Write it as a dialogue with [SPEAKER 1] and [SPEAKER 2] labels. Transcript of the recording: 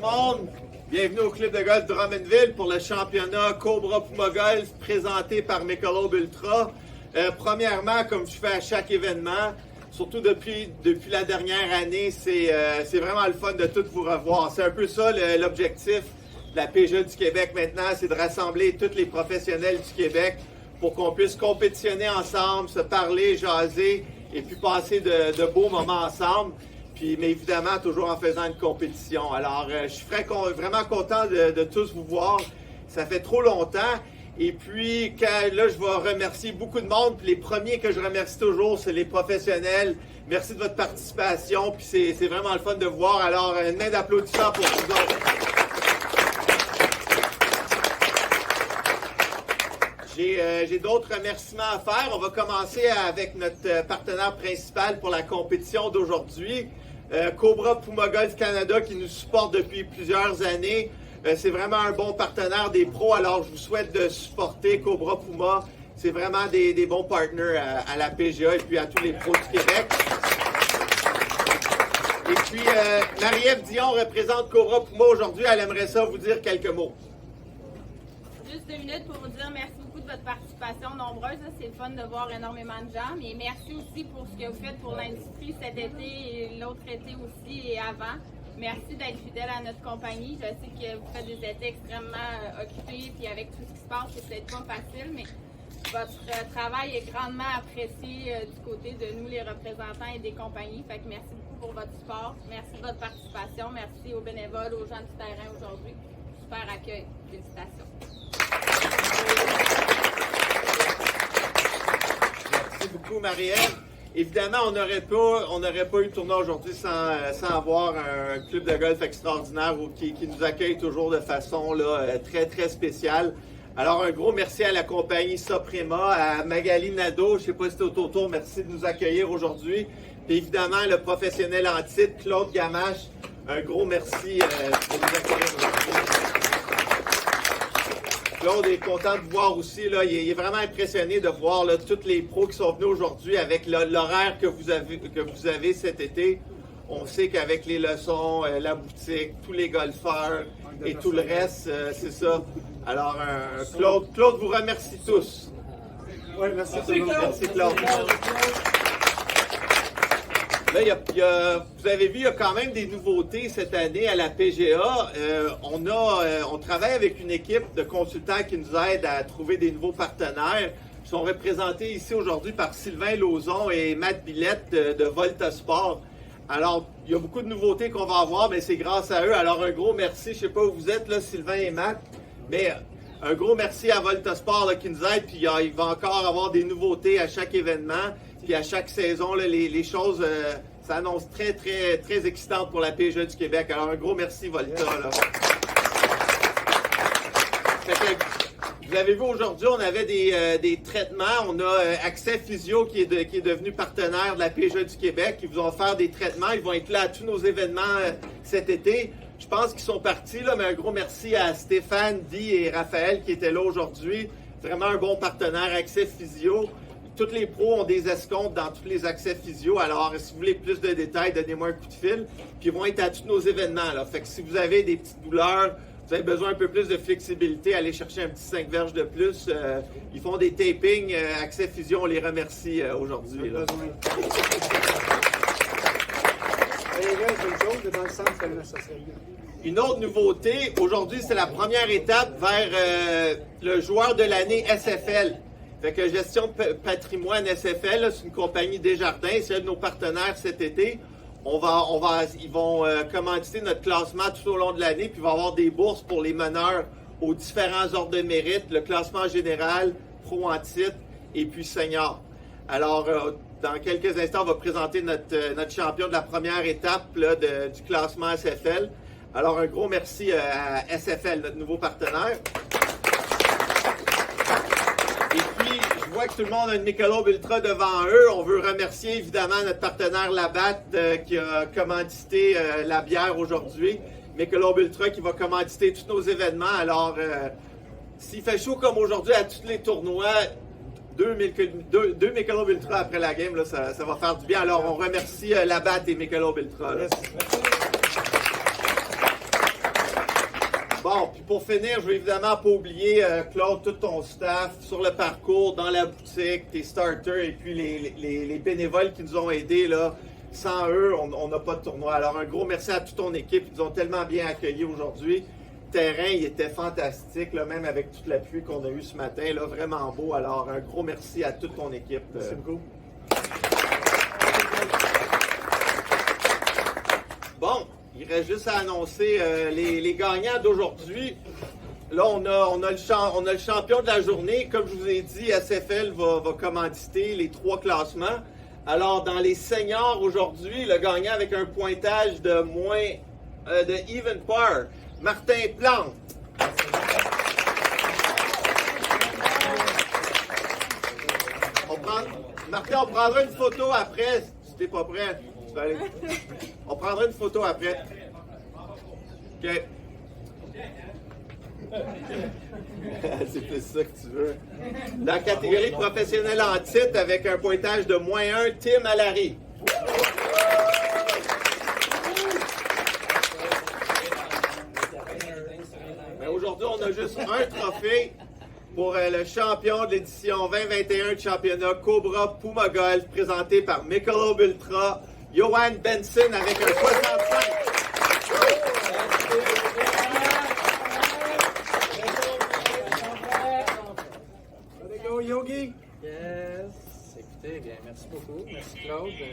[SPEAKER 1] le monde, bienvenue au club de golf de Drummondville pour le championnat Cobra Puma Golf présenté par Michelob Ultra. Premièrement, comme je fais à chaque événement, surtout depuis la dernière année, c'est vraiment le fun de tous vous revoir. C'est un peu ça l'objectif de la PGA du Québec maintenant, c'est de rassembler tous les professionnels du Québec pour qu'on puisse compétitionner ensemble, se parler, jaser et puis passer de beaux moments ensemble. Mais évidemment, toujours en faisant une compétition. Alors, je suis vraiment content de tous vous voir. Ça fait trop longtemps. Et puis, là, je vais remercier beaucoup de monde. Puis les premiers que je remercie toujours, c'est les professionnels. Merci de votre participation. Puis c'est vraiment le fun de vous voir. Alors, une main d'applaudissement pour vous autres. J'ai d'autres remerciements à faire. On va commencer avec notre partenaire principal pour la compétition d'aujourd'hui. Cobra Puma Golf Canada qui nous supporte depuis plusieurs années. C'est vraiment un bon partenaire des pros, alors je vous souhaite de supporter Cobra Puma. C'est vraiment des bons partenaires à la PGA et puis à tous les pros du Québec. Et puis, Marie-Ève Dion représente Cobra Puma aujourd'hui. Elle aimerait ça vous dire quelques mots.
[SPEAKER 2] Juste 2 minutes pour vous dire merci beaucoup de votre participation nombreuse. C'est le fun de voir énormément de gens. Mais merci aussi pour ce que vous faites pour l'industrie cet été et l'autre été aussi et avant. Merci d'être fidèle à notre compagnie. Je sais que vous faites des étés extrêmement occupés puis avec tout ce qui se passe, c'est peut-être pas facile, mais votre travail est grandement apprécié du côté de nous, les représentants et des compagnies. Fait que merci beaucoup pour votre support. Merci de votre participation. Merci aux bénévoles, aux gens du terrain aujourd'hui. Super accueil. Félicitations.
[SPEAKER 1] Merci beaucoup, Marie-Ève. Évidemment, on n'aurait pas eu le tournoi aujourd'hui sans avoir un club de golf extraordinaire qui nous accueille toujours de façon très, très spéciale. Alors, un gros merci à la compagnie Soprema, à Magali Nadeau, je ne sais pas si c'est au tour, merci de nous accueillir aujourd'hui. Puis évidemment, le professionnel en titre, Claude Gamache, un gros merci de nous accueillir aujourd'hui. Claude est content de vous voir aussi. Là, il est vraiment impressionné de voir là, tous les pros qui sont venus aujourd'hui avec l'horaire que vous avez cet été. On sait qu'avec les leçons, la boutique, tous les golfeurs et tout le reste, c'est ça. Alors, Claude vous remercie tous.
[SPEAKER 3] Oui, merci.
[SPEAKER 1] Merci Claude. Là, vous avez vu, il y a quand même des nouveautés cette année à la PGA. On travaille avec une équipe de consultants qui nous aide à trouver des nouveaux partenaires. Ils sont représentés ici aujourd'hui par Sylvain Lauzon et Matt Billette de Volta Sport. Alors, il y a beaucoup de nouveautés qu'on va avoir, mais c'est grâce à eux. Alors, un gros merci. Je ne sais pas où vous êtes, là, Sylvain et Matt, mais un gros merci à Volta Sport là, qui nous aide. Puis il va encore avoir des nouveautés à chaque événement. Puis à chaque saison, là, les choses s'annoncent très, très, très excitantes pour la PGA du Québec. Alors, un gros merci, Volta. Là. Vous avez vu, aujourd'hui, on avait des traitements. On a Accès Physio qui est devenu partenaire de la PGA du Québec. Ils vous ont offert des traitements. Ils vont être là à tous nos événements cet été. Je pense qu'ils sont partis, là, mais un gros merci à Stéphane, Di et Raphaël qui étaient là aujourd'hui. Vraiment un bon partenaire, Accès Physio. Tous les pros ont des escomptes dans tous les accès physio. Alors, si vous voulez plus de détails, donnez-moi un coup de fil. Puis, ils vont être à tous nos événements. Là. Fait que si vous avez des petites douleurs, vous avez besoin un peu plus de flexibilité, allez chercher un petit 5 verges de plus. Ils font des tapings. Accès Physio, on les remercie aujourd'hui. Là. Une autre nouveauté, aujourd'hui, c'est la première étape vers le joueur de l'année SFL. Fait que Gestion Patrimoine SFL, c'est une compagnie Desjardins, c'est un de nos partenaires cet été. Ils vont commanditer notre classement tout au long de l'année, puis il va y avoir des bourses pour les meneurs aux différents ordres de mérite, le classement général, pro en titre et puis senior. Alors, dans quelques instants, on va présenter notre champion de la première étape là, du classement SFL. Alors, un gros merci à SFL, notre nouveau partenaire. Je vois que tout le monde a une Michelob Ultra devant eux. On veut remercier évidemment notre partenaire Labatt qui a commandité la bière aujourd'hui. Michelob Ultra qui va commanditer tous nos événements. Alors, s'il fait chaud comme aujourd'hui à tous les tournois, deux Michelob Ultra après la game, là, ça va faire du bien. Alors, on remercie Labatt et Michelob Ultra. Là. Bon, puis pour finir, je veux évidemment pas oublier, Claude, tout ton staff sur le parcours, dans la boutique, tes starters et puis les bénévoles qui nous ont aidés, là. Sans eux, on n'a pas de tournoi. Alors, un gros merci à toute ton équipe. Ils nous ont tellement bien accueillis aujourd'hui. Le terrain, il était fantastique, là, même avec toute la pluie qu'on a eue ce matin. Là, vraiment beau. Alors, un gros merci à toute ton équipe.
[SPEAKER 3] Merci beaucoup.
[SPEAKER 1] Bon, il reste juste à annoncer les gagnants d'aujourd'hui. Là, on a le champion de la journée. Comme je vous ai dit, SFL va commanditer les 3 classements. Alors, dans les seniors aujourd'hui, le gagnant avec un pointage de even par, Martin Plante. Martin, on prendra une photo après, si t'es pas prêt. Tu vas aller. On prendra une photo après. OK. C'est plus ça que tu veux. Dans la catégorie professionnelle en titre, avec un pointage de -1, Tim Allary. Mais aujourd'hui, on a juste un trophée pour le champion de l'édition 2021 du championnat Cobra Puma Golf, présenté par Michelob Ultra, Johan Benson avec un 65.
[SPEAKER 3] Yogi? Yes. Écoutez, bien, merci beaucoup. Merci Claude.